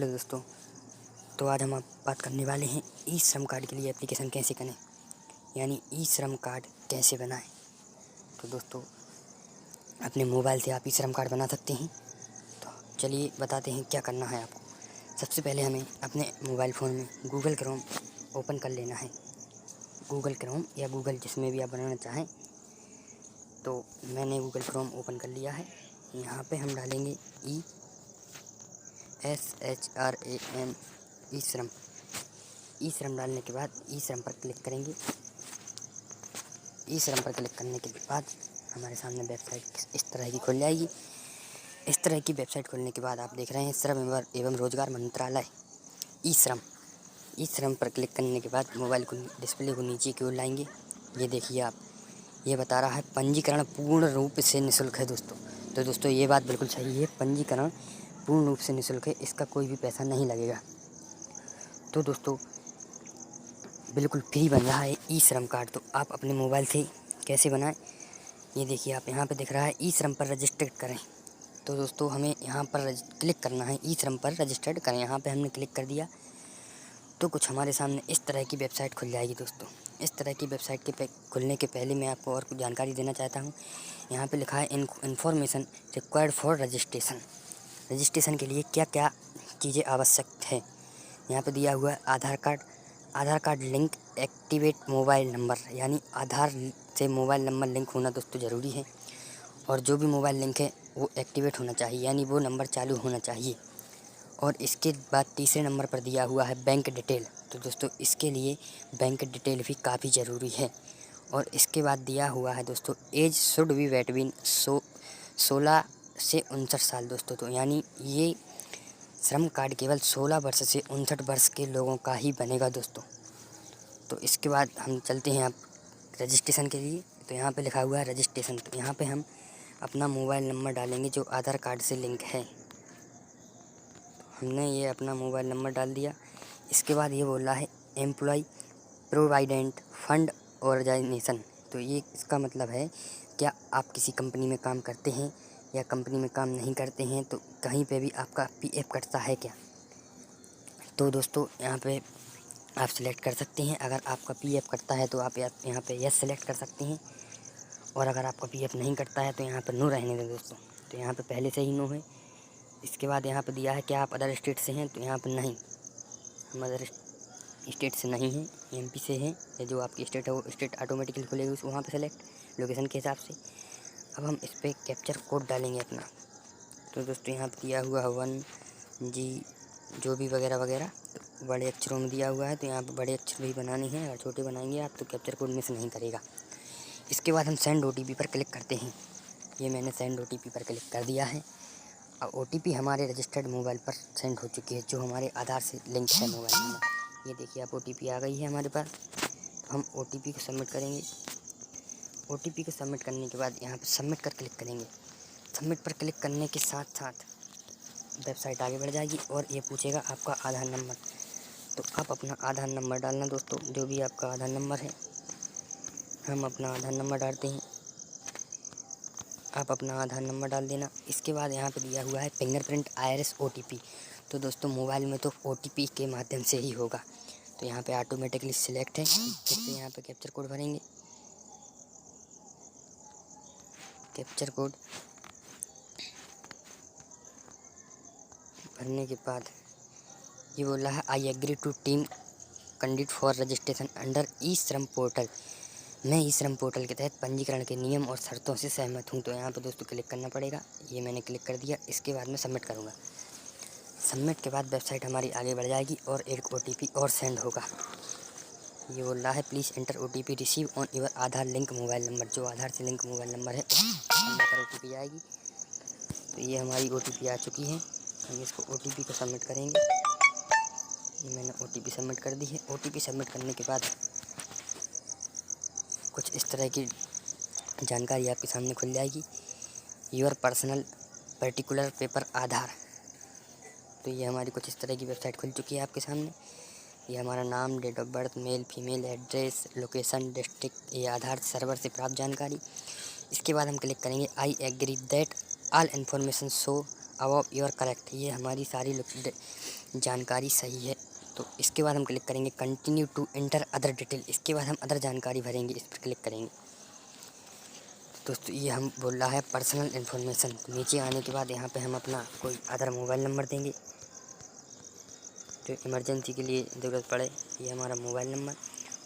Hello दोस्तों, तो आज हम आप बात करने वाले हैं ई श्रम कार्ड के लिए एप्लीकेशन कैसे करें, यानी ई श्रम कार्ड कैसे बनाएं। तो दोस्तों, अपने मोबाइल से आप ई श्रम कार्ड बना सकते हैं। तो चलिए बताते हैं क्या करना है आपको। सबसे पहले हमें अपने मोबाइल फ़ोन में गूगल क्रोम ओपन कर लेना है। गूगल क्रोम या गूगल जिसमें भी आप बनाना चाहें। तो मैंने गूगल क्रोम ओपन कर लिया है। यहाँ पे हम डालेंगे SHRAM ई श्रम। ई श्रम डालने के बाद ई श्रम पर क्लिक करेंगे। ई श्रम पर क्लिक करने के बाद हमारे सामने वेबसाइट इस तरह की खुल जाएगी। इस तरह की वेबसाइट खुलने के बाद आप देख रहे हैं श्रम एवं रोजगार मंत्रालय ई श्रम। ई श्रम पर क्लिक करने के बाद मोबाइल को डिस्प्ले को नीचे की ओर लाएंगे। ये देखिए आप, ये बता रहा है पंजीकरण पूर्ण रूप से निःशुल्क है दोस्तों। तो दोस्तों, ये बात बिल्कुल सही है, पंजीकरण पूर्ण रूप से निःशुल्क है, इसका कोई भी पैसा नहीं लगेगा। तो दोस्तों, बिल्कुल फ्री बन रहा है ई श्रम कार्ड। तो आप अपने मोबाइल से कैसे बनाएं, ये देखिए आप, यहाँ पे दिख रहा है ई श्रम पर रजिस्टर्ड करें। तो दोस्तों, हमें यहाँ पर क्लिक करना है, ई श्रम पर रजिस्टर्ड करें। यहाँ पे हमने क्लिक कर दिया तो कुछ हमारे सामने इस तरह की वेबसाइट खुल जाएगी दोस्तों। इस तरह की वेबसाइट के खुलने के पहले मैं आपको और कुछ जानकारी देना चाहता हूँ। यहाँ पे लिखा है information required for registration. Registration के लिए क्या क्या चीज़ें आवश्यक है, यहाँ पे दिया हुआ है Aadhaar card link, activate mobile number, यानी आधार से मोबाइल नंबर लिंक होना दोस्तों ज़रूरी है। और जो भी मोबाइल लिंक है वो एक्टिवेट होना चाहिए, यानी वो नंबर चालू होना चाहिए। और इसके बाद तीसरे नंबर पर दिया हुआ है बैंक डिटेल। तो दोस्तों, इसके लिए बैंक डिटेल भी काफ़ी ज़रूरी है। और इसके बाद दिया हुआ है दोस्तों, एज शुड बी बिटवीन 16 से 59 साल दोस्तों। तो यानी ये श्रम कार्ड केवल 16 वर्ष से 59 वर्ष के लोगों का ही बनेगा दोस्तों। तो इसके बाद हम चलते हैं आप रजिस्ट्रेशन के लिए। तो यहाँ पे लिखा हुआ है रजिस्ट्रेशन। तो यहाँ पे हम अपना मोबाइल नंबर डालेंगे जो आधार कार्ड से लिंक है। हमने ये अपना मोबाइल नंबर डाल दिया। इसके बाद ये बोल रहा है एम्प्लॉय प्रोविडेंट फंड ऑर्गेनाइजेशन। तो ये इसका मतलब है, क्या आप किसी कंपनी में काम करते हैं या कंपनी में काम नहीं करते हैं, तो कहीं पे भी आपका PF कटता है क्या। तो दोस्तों, यहाँ पे आप सिलेक्ट कर सकते हैं। अगर आपका PF कटता है तो आप यहाँ पे यस सिलेक्ट कर सकते हैं। और अगर आपका PF नहीं कटता है तो यहाँ पर नो रहने दें दोस्तों। तो यहाँ पे पहले से ही नो है। इसके बाद यहाँ पे दिया है क्या आप अदर स्टेट से हैं, तो यहाँ पर नहीं, हम अदर स्टेट से नहीं हैं, MP से हैं। या जो आपकी स्टेट है वो स्टेट ऑटोमेटिकली खुलेगी उस वहाँ पे सेलेक्ट लोकेशन के हिसाब से। अब हम इस पर कैप्चर कोड डालेंगे अपना। तो दोस्तों, यहाँ पे दिया हुआ है 1G जो भी वगैरह वगैरह, तो बड़े अक्षरों में दिया हुआ है। तो यहाँ पे बड़े अक्षर भी बनाने हैं, अगर छोटे बनाएंगे आप तो कैप्चर कोड मिस नहीं करेगा। इसके बाद हम सेंड OTP पर क्लिक करते हैं। ये मैंने सेंड OTP पर क्लिक कर दिया है। अब OTP हमारे रजिस्टर्ड मोबाइल पर सेंड हो चुकी है, जो हमारे आधार से लिंक है मोबाइल नंबर। ये देखिए आप, OTP आ गई है हमारे पास। हम OTP को सबमिट करेंगे। OTP को सबमिट करने के बाद यहाँ पर सबमिट कर क्लिक करेंगे। सबमिट पर क्लिक करने के साथ साथ वेबसाइट आगे बढ़ जाएगी और ये पूछेगा आपका आधार नंबर। तो आप अपना आधार नंबर डालना दोस्तों, जो भी आपका आधार नंबर है। हम अपना आधार नंबर डालते हैं, आप अपना आधार नंबर डाल देना। इसके बाद यहाँ पे दिया हुआ है फिंगरप्रिंट iris OTP। तो दोस्तों, मोबाइल में तो OTP के माध्यम से ही होगा। तो यहाँ पे ऑटोमेटिकली सिलेक्ट है। इससे यहाँ पे कैप्चर कोड भरेंगे। कैप्चर कोड भरने के बाद ये बोल रहा है I agree to team conduct for registration under e Shram portal. मैं ई श्रम पोर्टल के तहत पंजीकरण के नियम और शर्तों से सहमत हूँ। तो यहाँ पर दोस्तों क्लिक करना पड़ेगा। ये मैंने क्लिक कर दिया। इसके बाद मैं सबमिट करूँगा। सबमिट के बाद वेबसाइट हमारी आगे बढ़ जाएगी और एक OTP और सेंड होगा। ये बोल रहा है please enter OTP receive on your Aadhaar link mobile number. जो आधार से लिंक मोबाइल नंबर है उस नंबर पर OTP आएगी। तो ये हमारी OTP आ चुकी है। हम इसको OTP को सबमिट करेंगे। ये मैंने OTP सबमिट कर दी है। OTP सबमिट करने के बाद कुछ इस तरह की जानकारी आपके सामने खुल जाएगी। योर पर्सनल पर्टिकुलर पेपर आधार। तो ये हमारी कुछ इस तरह की वेबसाइट खुल चुकी है आपके सामने। ये हमारा नाम, date of birth, male female, address, location, district, ये आधार सर्वर से प्राप्त जानकारी। इसके बाद हम क्लिक करेंगे I agree that all information show about your correct, ये हमारी सारी जानकारी सही है। तो इसके बाद हम क्लिक करेंगे continue to enter other detail, इसके बाद हम अदर जानकारी भरेंगे, इस पर क्लिक करेंगे। दोस्तों ये हम बोल रहा है पर्सनल इन्फॉर्मेशन। नीचे आने के बाद यहाँ पे हम अपना कोई अदर मोबाइल नंबर देंगे जो इमरजेंसी के लिए ज़रूरत पड़े। ये हमारा मोबाइल नंबर।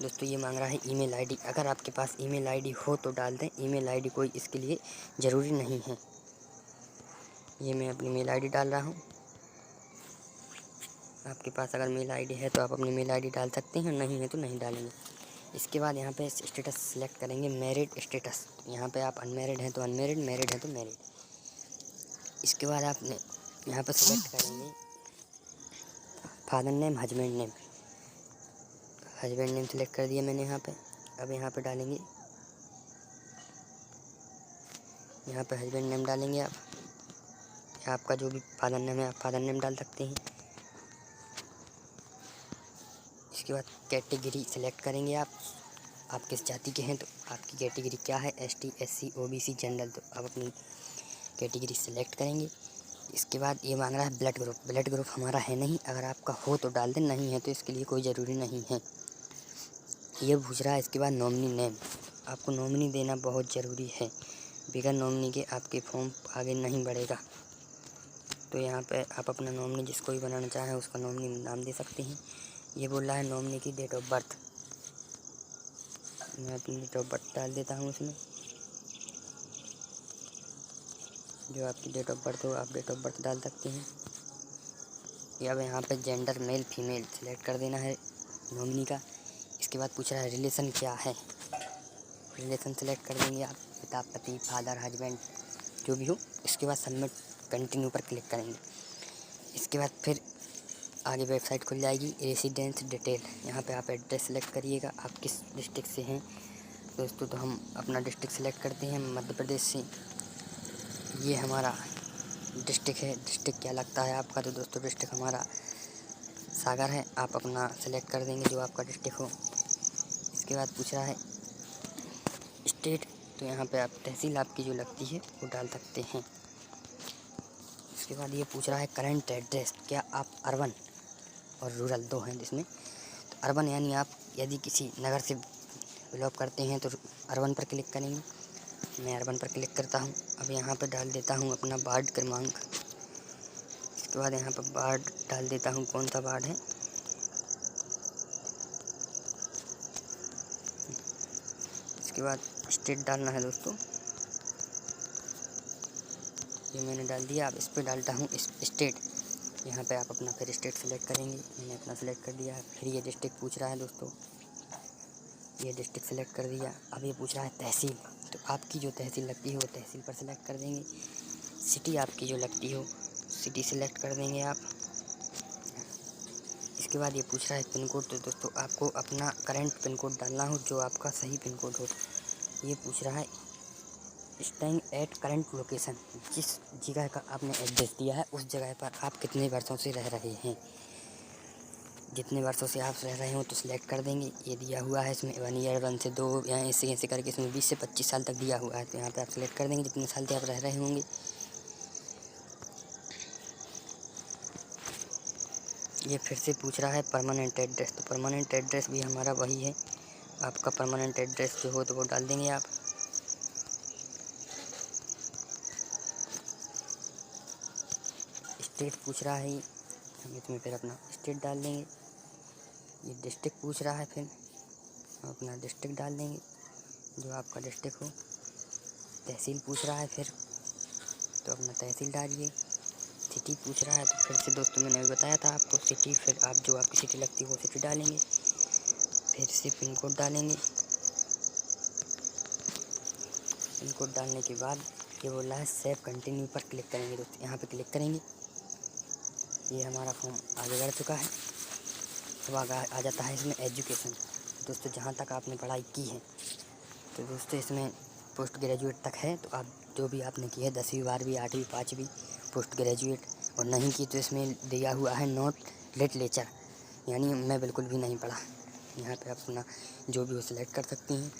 दोस्तों ये मांग रहा है ईमेल आईडी, अगर आपके पास ईमेल आईडी हो तो डाल दें, ईमेल आईडी कोई इसके लिए ज़रूरी नहीं है। ये मैं अपनी मेल आईडी डाल रहा हूँ। आपके पास अगर मेल आईडी है तो आप अपनी मेल आईडी डाल सकते हैं, नहीं है तो नहीं डालेंगे। इसके बाद यहाँ पे स्टेटस सेलेक्ट करेंगे, मैरिड स्टेटस। यहाँ पे आप अनमैरिड हैं तो अनमैरिड, मैरिड हैं तो मैरिड। इसके बाद आपने यहाँ पे सेलेक्ट करेंगे father name, husband name. Husband name select कर दिया मैंने यहाँ पे। अब यहाँ पे डालेंगे, यहाँ पे हस्बैंड नेम डालेंगे आप, या आपका जो भी फादर नेम है आप फादर नेम डाल सकते हैं। इसके बाद कैटेगरी सेलेक्ट करेंगे आप किस जाति के हैं तो आपकी कैटेगरी क्या है, ST SC OBC जनरल, तो आप अपनी कैटेगरी सेलेक्ट करेंगे। इसके बाद ये मांग रहा है ब्लड ग्रुप, ब्लड ग्रुप हमारा है नहीं, अगर आपका हो तो डाल दें, नहीं है तो इसके लिए कोई ज़रूरी नहीं है। ये पूछ रहा है इसके बाद नॉमिनी नेम, आपको नॉमिनी देना बहुत ज़रूरी है, बगैर नॉमिनी के आपके फॉर्म आगे नहीं बढ़ेगा। तो यहाँ पे आप अपना नॉमिनी जिसको भी बनाना चाहें उसका नॉमिनी नाम दे सकते हैं। ये बोल रहा है नॉमिनी की डेट ऑफ बर्थ, मैं अपनी डेट ऑफ बर्थ डाल देता हूँ उसमें। जो आपकी डेट ऑफ बर्थ हो आप डेट ऑफ बर्थ डाल सकते हैं। या अब यहाँ पे जेंडर मेल फीमेल सेलेक्ट कर देना है नॉमिनी का। इसके बाद पूछ रहा है रिलेशन क्या है, रिलेशन सेलेक्ट कर देंगे आप, पिता पति फादर हस्बैंड जो भी हो। इसके बाद सबमिट कंटिन्यू पर क्लिक करेंगे। इसके बाद फिर आगे वेबसाइट खुल जाएगी, रेसिडेंस डिटेल। यहाँ पे आप एड्रेस सेलेक्ट करिएगा, आप किस डिस्ट्रिक्ट से हैं दोस्तों। तो हम अपना डिस्ट्रिक्ट सेलेक्ट करते हैं मध्य प्रदेश से। ये हमारा डिस्ट्रिक्ट है, डिस्ट्रिक्ट क्या लगता है आपका, तो दोस्तों डिस्ट्रिक्ट हमारा सागर है। आप अपना सेलेक्ट कर देंगे जो आपका डिस्ट्रिक्ट हो। इसके बाद पूछ रहा है स्टेट, तो यहाँ पे आप तहसील आपकी जो लगती है वो डाल सकते हैं। इसके बाद ये पूछ रहा है करंट एड्रेस, क्या आप अर्बन और रूरल दो हैं जिसमें, तो अर्बन यानी आप यदि किसी नगर से बिलोंग करते हैं तो अर्बन पर क्लिक करेंगे। मैं अर्बन पर क्लिक करता हूँ। अब यहाँ पर डाल देता हूँ अपना वार्ड क्रमांक। इसके बाद यहाँ पर वार्ड डाल देता हूँ, कौन सा वार्ड है। इसके बाद स्टेट डालना है दोस्तों, ये मैंने डाल दिया। अब इस पर डालता हूँ स्टेट। यहाँ पे आप अपना फिर स्टेट सेलेक्ट करेंगे, मैंने अपना सेलेक्ट कर दिया है। फिर ये डिस्ट्रिक्ट पूछ रहा है दोस्तों, ये डिस्ट्रिक्ट सेलेक्ट कर दिया। अब ये पूछ रहा है तहसील, तो आपकी जो तहसील लगती है वो तहसील पर सेलेक्ट कर देंगे। सिटी आपकी जो लगती हो सिटी सेलेक्ट कर देंगे आप। इसके बाद ये पूछ रहा है पिन कोड, तो दोस्तों आपको अपना करंट पिन कोड डालना हो जो आपका सही पिन कोड हो। ये पूछ रहा है स्टेइंग एट करंट लोकेशन, जिस जगह का आपने एड्रेस दिया है उस जगह पर आप कितने वर्षों से रह रहे हैं। जितने वर्षों से आप रह रहे हो तो सिलेक्ट कर देंगे। ये दिया हुआ है इसमें 1 ईयर 1 से 2, यहाँ ऐसे करके इसमें 20 से 25 साल तक दिया हुआ है, तो यहाँ पे आप सिलेक्ट कर देंगे जितने साल से आप रह रहे होंगे। ये फिर से पूछ रहा है परमानेंट एड्रेस, तो परमानेंट एड्रेस भी हमारा वही है। आपका परमानेंट एड्रेस जो हो तो वो डाल देंगे आप। स्टेट पूछ रहा है, हम इसमें फिर अपना स्टेट डाल देंगे। ये डिस्ट्रिक्ट पूछ रहा है, फिर हम अपना डिस्ट्रिक्ट डाल देंगे जो आपका डिस्ट्रिक्ट हो। तहसील पूछ रहा है फिर, तो अपना तहसील डालिए। सिटी पूछ रहा है, तो फिर से दोस्तों मैंने अभी बताया था आपको सिटी, फिर आप जो आपकी सिटी लगती है वो सिटी डालेंगे। फिर से पिन कोड डालेंगे। पिन कोड डालने के बाद ये बोल रहा है सेव कंटिन्यू पर क्लिक करेंगे दोस्तों, यहाँ पे क्लिक करेंगे। ये हमारा फॉर्म आगे बढ़ चुका है। अब आ जाता है इसमें एजुकेशन, दोस्तों जहाँ तक आपने पढ़ाई की है, तो दोस्तों इसमें पोस्ट ग्रेजुएट तक है। तो आप जो भी आपने की है 10वीं 12वीं 8वीं 5वीं पोस्ट ग्रेजुएट, और नहीं की तो इसमें दिया हुआ है नॉट लिटरेचर, यानी मैं बिल्कुल भी नहीं पढ़ा। यहाँ पे आप अपना जो भी हो सिलेक्ट कर सकते हैं।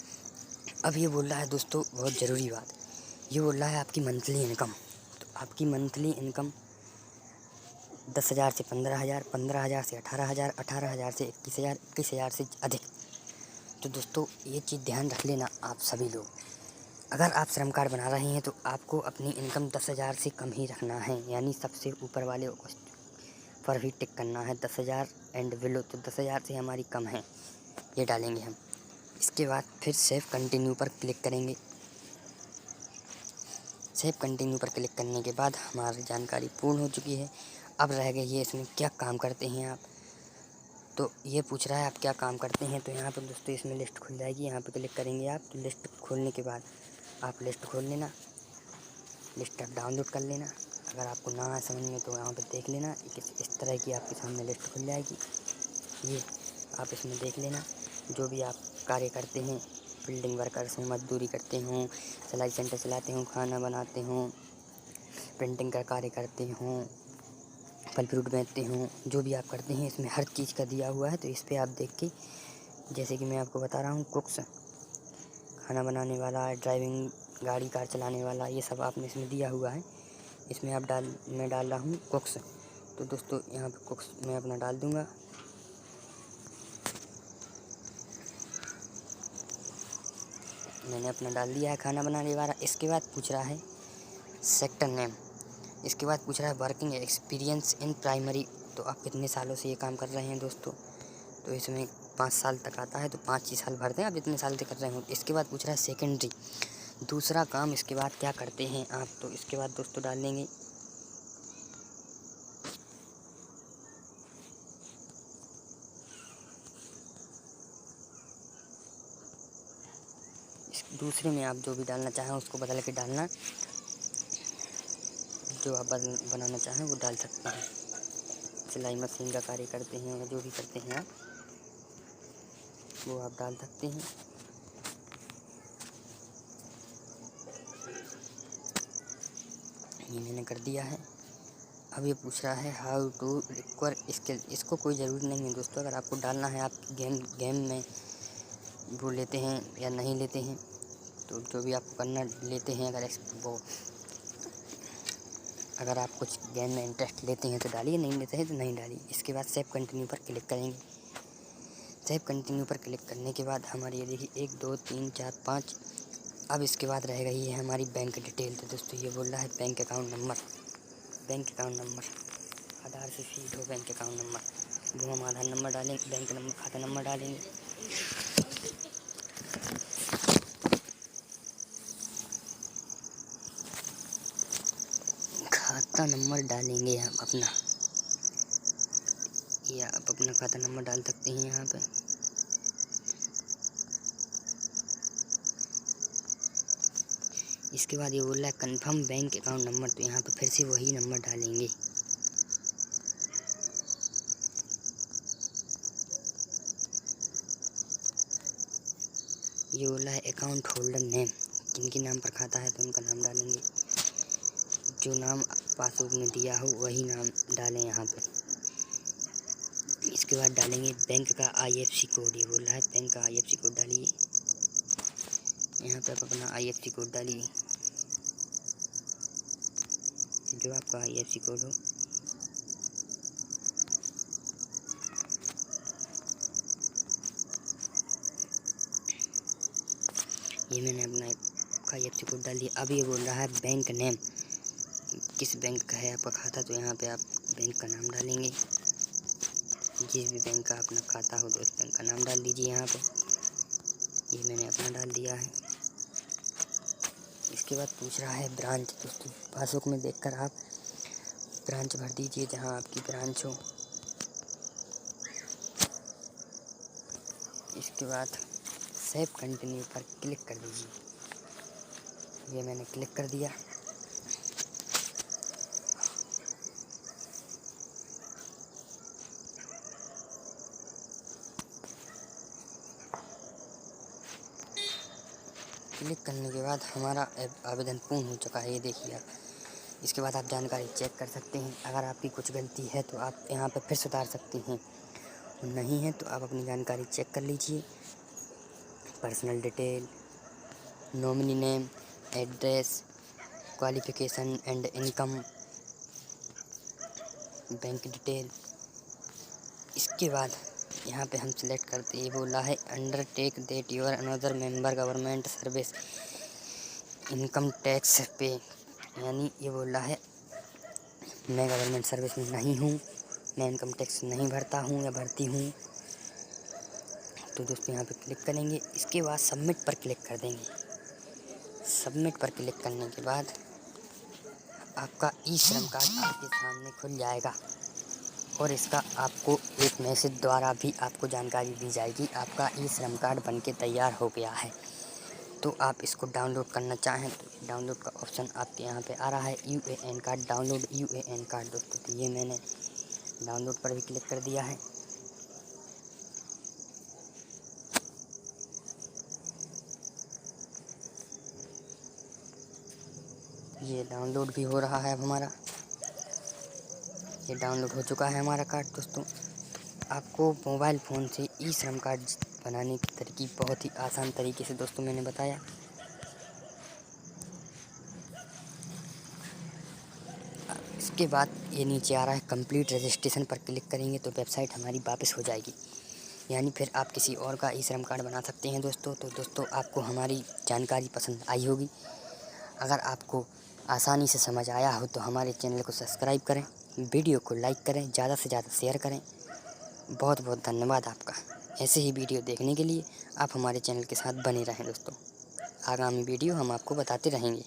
अब ये बोल रहा है दोस्तों बहुत ज़रूरी बात, ये बोल रहा है आपकी मंथली इनकम, तो आपकी मंथली इनकम 10,000 से 15,000, 15,000 से 18,000, 18,000 से 21,000, 21,000 से अधिक। तो दोस्तों ये चीज़ ध्यान रख लेना आप सभी लोग। अगर आप श्रम कार्ड बना रहे हैं तो आपको अपनी इनकम 10,000 से कम ही रखना है, यानी सबसे ऊपर वाले पर भी टिक करना है 10,000 एंड बिलो। तो 10,000 से हमारी कम है, ये डालेंगे हम। इसके बाद फिर सेव कंटिन्यू पर क्लिक करेंगे। सेव कंटिन्यू पर क्लिक करने के बाद हमारी जानकारी पूर्ण हो चुकी है। अब रह गई ये इसमें क्या काम करते हैं आप। तो ये पूछ रहा है आप क्या काम करते हैं। तो यहाँ पर दोस्तों इसमें लिस्ट खुल जाएगी, यहाँ पे क्लिक करेंगे आप। तो लिस्ट खोलने के बाद आप लिस्ट खोल लेना, लिस्ट आप डाउनलोड कर लेना। अगर आपको ना आए समझ में तो यहाँ पर देख लेना, इस तरह की आपके सामने लिस्ट खुल जाएगी। ये आप इसमें देख लेना जो भी आप कार्य करते हैं, बिल्डिंग वर्कर्स हों, मजदूरी करते हों, सिलाई सेंटर चलाते हों, खाना बनाते हों, प्रिंटिंग का कार्य करते हों, फल फ्रूट बेचते हों, जो भी आप करते हैं इसमें हर चीज़ का दिया हुआ है। तो इस पर आप देख के, जैसे कि मैं आपको बता रहा हूँ, कुक्स खाना बनाने वाला, ड्राइविंग गाड़ी कार चलाने वाला, ये सब आपने इसमें दिया हुआ है। इसमें आप मैं डाल रहा हूँ कुक्स। तो दोस्तों यहाँ पे कुक्स मैं अपना डाल दूँगा। मैंने अपना डाल दिया है खाना बनाने वाला। इसके बाद पूछ रहा है सेक्टर नेम। इसके बाद पूछ रहा है वर्किंग एक्सपीरियंस इन प्राइमरी। तो आप कितने सालों से ये काम कर रहे हैं दोस्तों। तो इसमें 5 साल तक आता है, तो 5 ही साल भरते हैं आप जितने साल से कर रहे हो। इसके बाद पूछ रहा है सेकेंडरी, दूसरा काम। इसके बाद क्या करते हैं आप। तो इसके बाद दोस्तों डाल देंगे दूसरे में आप जो भी डालना चाहें उसको बदल के डालना, जो आप बनाना चाहें वो डाल सकते हैं। सिलाई मशीन का कार्य करते हैं या जो भी करते हैं आप, वो आप डाल सकते हैं। ये मैंने कर दिया है। अब ये पूछ रहा है हाउ टू रिक्वायर स्किल। इसको कोई ज़रूरी नहीं है दोस्तों, अगर आपको डालना है। आप गेम में वो लेते हैं या नहीं लेते हैं, तो जो भी आपको करना लेते हैं, अगर आप कुछ गेम में इंटरेस्ट लेते हैं तो डालिए, नहीं लेते हैं तो नहीं डालिए। इसके बाद सेव कंटिन्यू पर क्लिक करेंगे। सेव कंटिन्यू पर क्लिक करने के बाद हमारी ये देखिए 1 2 3 4 5। अब इसके बाद रह गई है हमारी बैंक डिटेल। तो दोस्तों ये बोल रहा है bank account number. Bank account number Aadhaar से फीड हो बैंक अकाउंट नंबर, जो हम आधार नंबर डालेंगे, बैंक नंबर, खाता नंबर डालेंगे। खाता नंबर डालेंगे हम अपना, या आप अपना खाता नंबर डाल सकते हैं यहाँ पे। इसके बाद ये बोल रहा है कंफर्म बैंक अकाउंट नंबर। तो यहाँ पे फिर से वही नंबर डालेंगे। ये बोल रहा है अकाउंट होल्डर नेम, जिनके नाम पर खाता है तो उनका नाम डालेंगे। जो नाम पासबुक में दिया हो वही नाम डालें यहाँ पे। इसके बाद डालेंगे बैंक का IFSC कोड। ये बोल रहा है बैंक का IFSC कोड डालिए। यहाँ पे आप अपना IFSC कोड डालिए, जो आपका IFSC कोड हो। ये मैंने अपना IFSC कोड डाल दिया। अब ये बोल रहा है बैंक नेम, किस बैंक का है आपका खाता। तो यहाँ पे आप बैंक का नाम डालेंगे, जिस भी बैंक का अपना खाता हो तो उस बैंक का नाम डाल दीजिए यहाँ पे। ये मैंने अपना डाल दिया है। इसके बाद पूछ रहा है ब्रांच। दोस्तों पासबुक में देखकर आप ब्रांच भर दीजिए जहाँ आपकी ब्रांच हो। इसके बाद सेव कंटिन्यू पर क्लिक कर दीजिए। ये मैंने क्लिक कर दिया। क्लिक करने के बाद हमारा आवेदन पूर्ण हो चुका है, ये देखिए आप। इसके बाद आप जानकारी चेक कर सकते हैं। अगर आपकी कुछ गलती है तो आप यहाँ पर फिर सुधार सकते हैं, नहीं है तो आप अपनी जानकारी चेक कर लीजिए। Personal detail, nominee name, address, qualification and income, bank detail. इसके बाद यहाँ पे हम सिलेक्ट करते, ये बोला है undertake that your another member government service income tax पे, यानी ये बोला है मैं गवर्नमेंट सर्विस में नहीं हूँ, मैं इनकम टैक्स नहीं भरता हूँ या भरती हूँ। तो दोस्तों यहाँ पे क्लिक करेंगे। इसके बाद सबमिट पर क्लिक कर देंगे। सबमिट पर क्लिक करने के बाद आपका ई श्रम कार्ड आपके सामने खुल जाएगा और इसका आपको एक मैसेज द्वारा भी आपको जानकारी दी जाएगी, आपका ई श्रम कार्ड बनके तैयार हो गया है। तो आप इसको डाउनलोड करना चाहें तो डाउनलोड का ऑप्शन आपके यहाँ पे आ रहा है, UAN card download UAN card दोस्तों। तो ये मैंने डाउनलोड पर भी क्लिक कर दिया है। ये डाउनलोड भी हो रहा है अब हमारा, ये डाउनलोड हो चुका है हमारा कार्ड दोस्तों। आपको मोबाइल फ़ोन से ई श्रम कार्ड बनाने की तरकीब बहुत ही आसान तरीके से दोस्तों मैंने बताया। इसके बाद ये नीचे आ रहा है कंप्लीट रजिस्ट्रेशन पर क्लिक करेंगे तो वेबसाइट हमारी वापस हो जाएगी, यानी फिर आप किसी और का ई श्रम कार्ड बना सकते हैं दोस्तों। तो दोस्तों आपको हमारी जानकारी पसंद आई होगी। अगर आपको आसानी से समझ आया हो तो हमारे चैनल को सब्सक्राइब करें, वीडियो को लाइक करें, ज़्यादा से ज़्यादा शेयर करें। बहुत बहुत धन्यवाद आपका। ऐसे ही वीडियो देखने के लिए आप हमारे चैनल के साथ बने रहें दोस्तों। आगामी वीडियो हम आपको बताते रहेंगे।